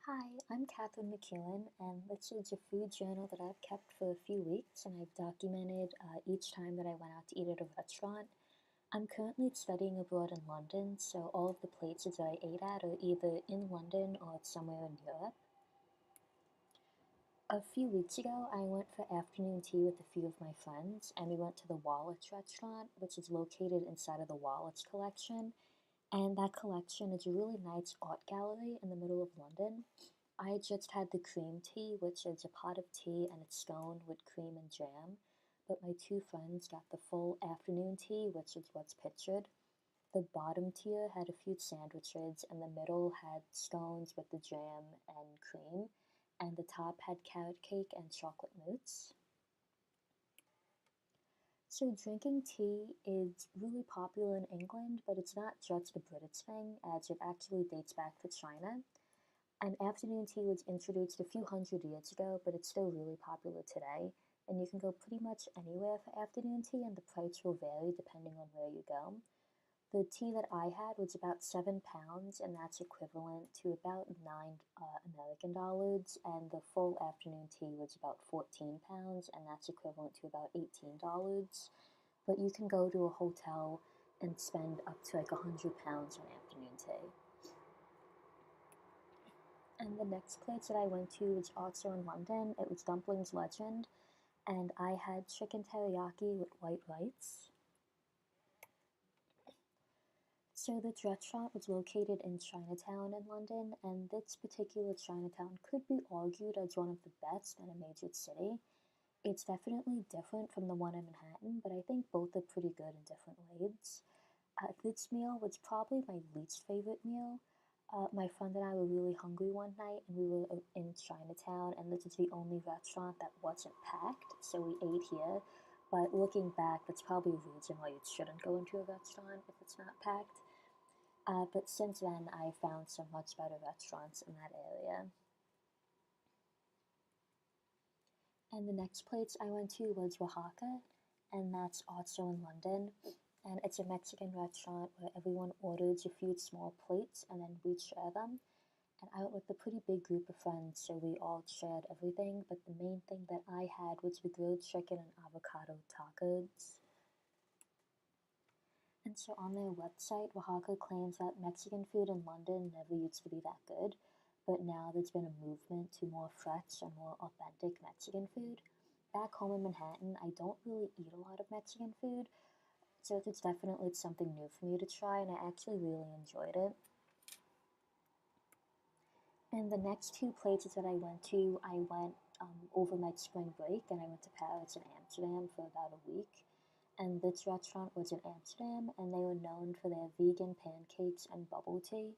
Hi, I'm Catherine McEwen, and this is a food journal that I've kept for a few weeks, and I've documented each time that I went out to eat at a restaurant. I'm currently studying abroad in London, so all of the places that I ate at are either in London or somewhere in Europe. A few weeks ago, I went for afternoon tea with a few of my friends, and we went to the Wallace restaurant, which is located inside of the Wallace Collection. And that collection is a really nice art gallery in the middle of London. I just had the cream tea, which is a pot of tea and it's scone with cream and jam. But my two friends got the full afternoon tea, which is what's pictured. The bottom tier had a few sandwiches, and the middle had scones with the jam and cream, and the top had carrot cake and chocolate mousse. So, drinking tea is really popular in England, but it's not just a British thing, as it actually dates back to China. And afternoon tea was introduced a few hundred years ago, but it's still really popular today. And you can go pretty much anywhere for afternoon tea, and the price will vary depending on where you go. The tea that I had was about £7, and that's equivalent to about nine American dollars. And the full afternoon tea was about £14, and that's equivalent to about $18. But you can go to a hotel and spend up to like £100 on afternoon tea. And the next place that I went to was also in London. It was Dumplings Legend, and I had chicken teriyaki with white rice. So this restaurant was located in Chinatown in London, and this particular Chinatown could be argued as one of the best in a major city. It's definitely different from the one in Manhattan, but I think both are pretty good in different ways. This meal was probably my least favorite meal. My friend and I were really hungry one night, and we were in Chinatown, and this is the only restaurant that wasn't packed, so we ate here. But looking back, that's probably a reason why you shouldn't go into a restaurant if it's not packed. But since then, I found some much better restaurants in that area. And the next place I went to was Oaxaca, and that's also in London. And it's a Mexican restaurant where everyone orders a few small plates and then we share them. And I went with a pretty big group of friends, so we all shared everything. But the main thing that I had was the grilled chicken and avocado tacos. And so on their website, Oaxaca claims that Mexican food in London never used to be that good, but now there's been a movement to more fresh and more authentic Mexican food. Back home in Manhattan, I don't really eat a lot of Mexican food, so it's definitely something new for me to try, and I actually really enjoyed it. And the next two places that I went to, I went over my spring break, and I went to Paris and Amsterdam for about a week. And this restaurant was in Amsterdam, and they were known for their vegan pancakes and bubble tea.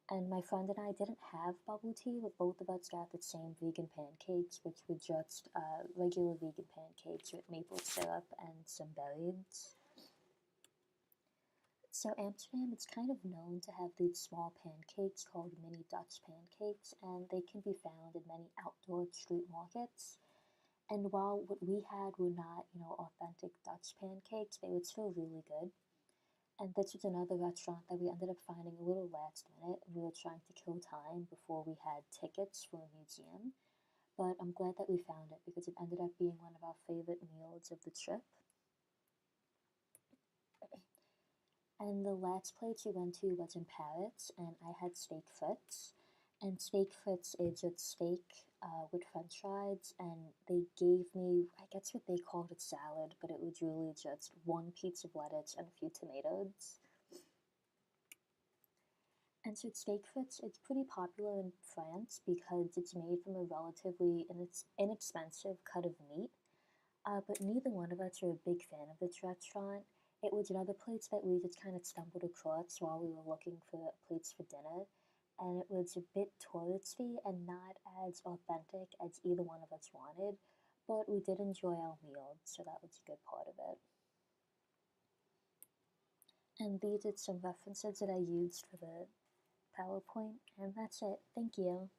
And my friend and I didn't have bubble tea, but both of us got the same vegan pancakes, which were just regular vegan pancakes with maple syrup and some berries. So Amsterdam is kind of known to have these small pancakes called mini Dutch pancakes, and they can be found in many outdoor street markets. And while what we had were not, authentic Dutch pancakes, they were still really good. And this was another restaurant that we ended up finding a little last minute. We were trying to kill time before we had tickets for a museum. But I'm glad that we found it because it ended up being one of our favorite meals of the trip. And the last place we went to was in Paris, and I had steak frites. And steak frites is just steak with french fries, and they gave me, I guess what they called a salad, but it was really just one piece of lettuce and a few tomatoes. And so steak frites, it's pretty popular in France because it's made from a relatively inexpensive cut of meat. But neither one of us are a big fan of this restaurant. It was another place that we just kind of stumbled across while we were looking for plates for dinner, and it was a bit touristy and not as authentic as either one of us wanted, but we did enjoy our meal, so that was a good part of it. And these are some references that I used for the PowerPoint, and that's it. Thank you.